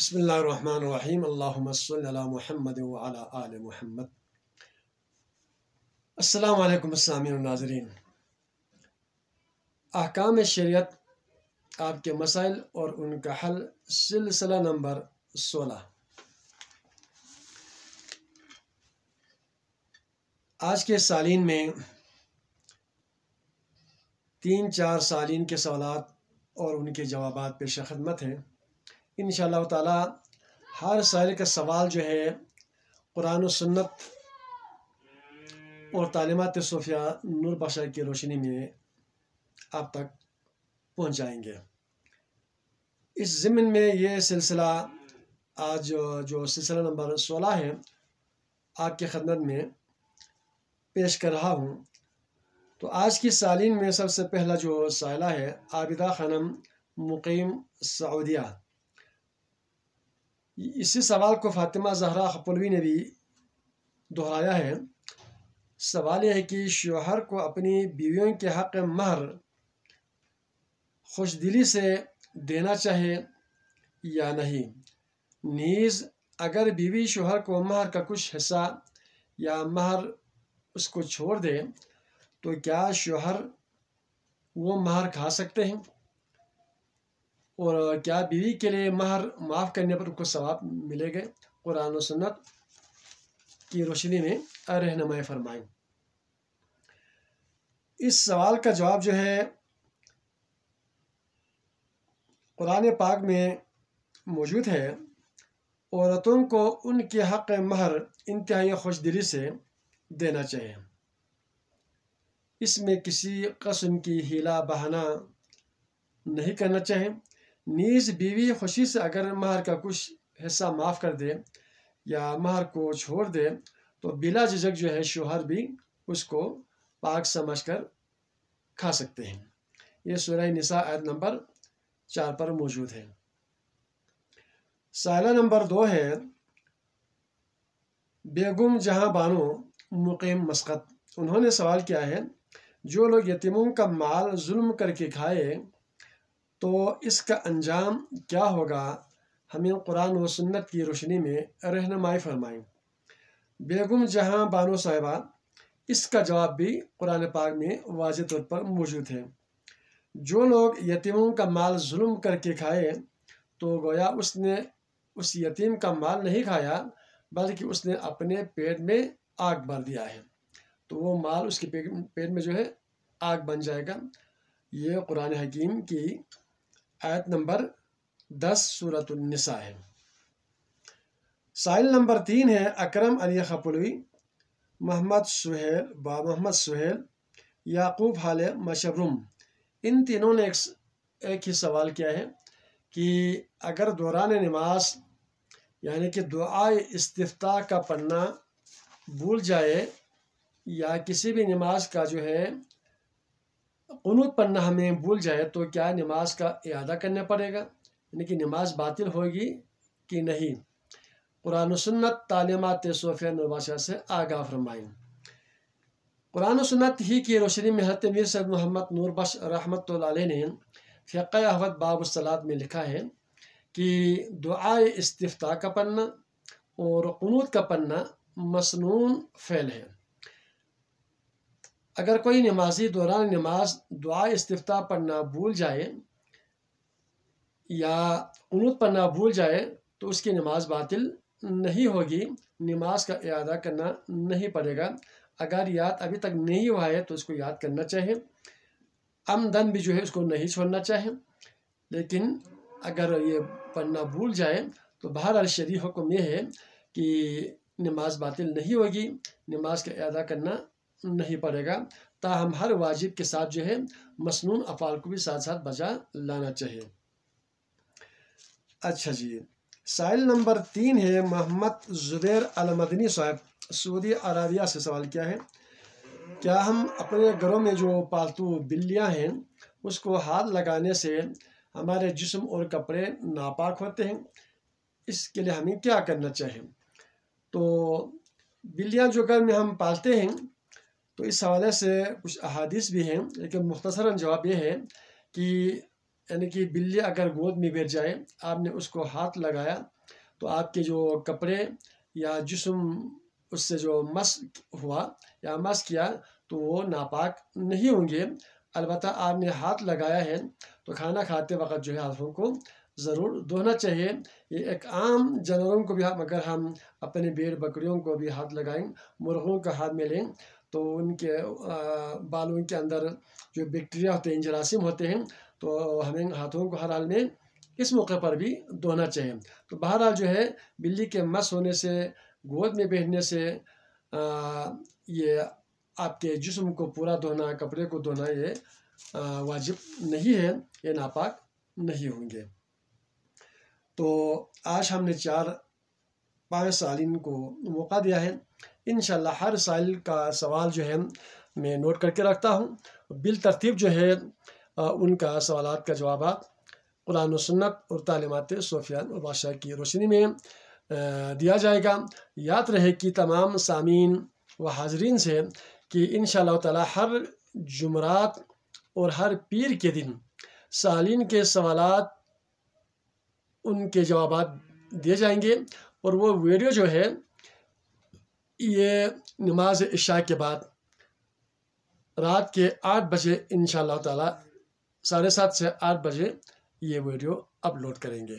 بسم اللہ الرحمن الرحیم اللہم صلی علی محمد وعلی آل محمد۔ السلام علیکم السامعین و ناظرین۔ احکام شریعت، آپ کے مسائل اور ان کا حل، سلسلہ نمبر 16۔ آج کے سالین میں 3-4 سالین کے سوالات اور ان کے جوابات پیش خدمت ہیں۔ انشاءاللہ تعالی ہر سائل کا سوال جو ہے قرآن و سنت اور تعلیمات صوفیہ نور بخشا کی روشنی میں آپ تک پہنچائیں گے۔ اس ضمن میں یہ سلسلہ آج جو سلسلہ نمبر 16 ہے آپ کی خدمت میں پیش کر رہا ہوں۔ تو آج کی سالین میں سب سے پہلا جو سائلہ ہے عابدہ خانم مقیم سعودیہ۔ اسی سوال کو فاطمہ زہرا خپلوی نے بھی دہرایا ہے۔ سوال یہ ہے کہ شوہر کو اپنی بیویوں کے حق مہر خوش دلی سے دینا چاہے یا نہیں، نیز اگر بیوی شوہر کو مہر کا کچھ حصہ یا مہر اس کو چھوڑ دے تو کیا شوہر وہ مہر کھا سکتے ہیں، اور کیا بیوی کے لیے مہر معاف کرنے پر ان کو ثواب ملے گا؟ قرآن و سنت کی روشنی میں رہنمائی فرمائیں۔ اس سوال کا جواب جو ہے قرآن پاک میں موجود ہے۔ عورتوں کو ان کے حق مہر انتہائی خوش دلی سے دینا چاہیے۔ اس میں کسی قسم کی ہیلا بہانہ نہیں کرنا چاہیے۔ نیز بیوی خوشی سے اگر مہر کا کچھ حصہ معاف کر دے یا مہر کو چھوڑ دے تو بلا جھجک جو ہے شوہر بھی اس کو پاک سمجھ کر کھا سکتے ہیں۔ یہ سورہ نساء آیت نمبر 4 پر موجود ہے۔ سائلہ نمبر 2 ہے بیگم جہاں بانو مقیم مسقط۔ انہوں نے سوال کیا ہے، جو لوگ یتیموں کا مال ظلم کر کے کھائے تو اس کا انجام کیا ہوگا؟ ہمیں قرآن و سنت کی روشنی میں رہنمائی فرمائیں۔ بیگم جہاں بانو صاحبہ، اس کا جواب بھی قرآن پاک میں واضح طور پر موجود ہے۔ جو لوگ یتیموں کا مال ظلم کر کے کھائے تو گویا اس نے اس یتیم کا مال نہیں کھایا بلکہ اس نے اپنے پیٹ میں آگ بھر دیا ہے، تو وہ مال اس کے پیٹ میں جو ہے آگ بن جائے گا۔ یہ قرآن حکیم کی آیت نمبر 10 سورۃ النساء ہے۔ سائل نمبر 3 ہے اکرم علی خپلوی، محمد سہیل، یعقوب حالے مشبرم۔ ان تینوں نے ایک ہی سوال کیا ہے کہ اگر دوران نماز یعنی کہ دعائے استفتاح کا پڑھنا بھول جائے یا کسی بھی نماز کا جو ہے قنوت پڑھنا ہمیں بھول جائے تو کیا نماز کا اعادہ کرنا پڑے گا، یعنی کہ نماز باطل ہوگی کہ نہیں؟ قرآن و سنت تعلیمات صوفیہ نور بخشا سے آگاہ فرمائیں۔ قرآن و سنت ہی کی روشنی میں حضرت میر سید محمد نور بخش رحمۃ اللہ علیہ نے فقہ احوت باب الصلاۃ میں لکھا ہے کہ دعائے استفتاح کا پڑھنا اور قنوت کا پڑھنا مسنون فعل ہے۔ اگر کوئی نمازی دوران نماز دعائے استفتاح پڑھنا بھول جائے یا قنوت پڑھنا بھول جائے تو اس کی نماز باطل نہیں ہوگی، نماز کا اعادہ کرنا نہیں پڑے گا۔ اگر یاد ابھی تک نہیں ہوا ہے تو اس کو یاد کرنا چاہیے، عمدن بھی جو ہے اس کو نہیں چھوڑنا چاہیے۔ لیکن اگر یہ پڑھنا بھول جائے تو بہرحال شرعی حکم یہ ہے کہ نماز باطل نہیں ہوگی، نماز کا اعادہ کرنا نہیں پڑے گا، تاہم ہر واجب کے ساتھ جو ہے مسنون افعال کو بھی ساتھ ساتھ بجا لانا چاہیے۔ اچھا جی، سائل نمبر 3 ہے محمد زبیر المدنی صاحب، سعودی عربیہ سے سوال کیا ہے، کیا ہم اپنے گھروں میں جو پالتو بلیاں ہیں اس کو ہاتھ لگانے سے ہمارے جسم اور کپڑے ناپاک ہوتے ہیں؟ اس کے لیے ہمیں کیا کرنا چاہیے؟ تو بلیاں جو گھر میں ہم پالتے ہیں تو اس حوالے سے کچھ احادیث بھی ہیں، لیکن مختصراً جواب یہ ہے کہ یعنی کہ بلی اگر گود میں بیٹھ جائے، آپ نے اس کو ہاتھ لگایا تو آپ کے جو کپڑے یا جسم اس سے جو مس ہوا یا مس کیا تو وہ ناپاک نہیں ہوں گے۔ البتہ آپ نے ہاتھ لگایا ہے تو کھانا کھاتے وقت جو ہے ہاتھوں کو ضرور دھونا چاہیے۔ یہ ایک عام جانوروں کو بھی اگر ہم اپنے بھیڑ بکریوں کو بھی ہاتھ لگائیں، مرغوں کا ہاتھ میں لیں تو ان کے بالوں کے اندر جو بیکٹیریا ہوتے ہیں، جراثیم ہوتے ہیں، تو ہمیں ہاتھوں کو ہر حال میں اس موقع پر بھی دھونا چاہیے۔ تو بہرحال جو ہے بلی کے مس ہونے سے، گود میں بیٹھنے سے یہ آپ کے جسم کو پورا دھونا، کپڑے کو دھونا یہ واجب نہیں ہے، یہ ناپاک نہیں ہوں گے۔ تو آج ہم نے 4-5 سائلین کو موقع دیا ہے۔ انشاءاللہ ہر سائل کا سوال جو ہے میں نوٹ کر کے رکھتا ہوں، بالترتیب جو ہے ان کا سوالات کا جوابات قرآن و سنت اور تعلیمات صوفیان اور بادشاہ کی روشنی میں دیا جائے گا۔ یاد رہے کہ تمام سامعین و حاضرین سے کہ انشاءاللہ تعالی ہر جمعرات اور ہر پیر کے دن سائلین کے سوالات ان کے جوابات دیے جائیں گے، اور وہ ویڈیو جو ہے یہ نماز عشاء کے بعد رات کے 8 بجے انشاءاللہ تعالی 7:30 سے 8 بجے یہ ویڈیو اپلوڈ کریں گے۔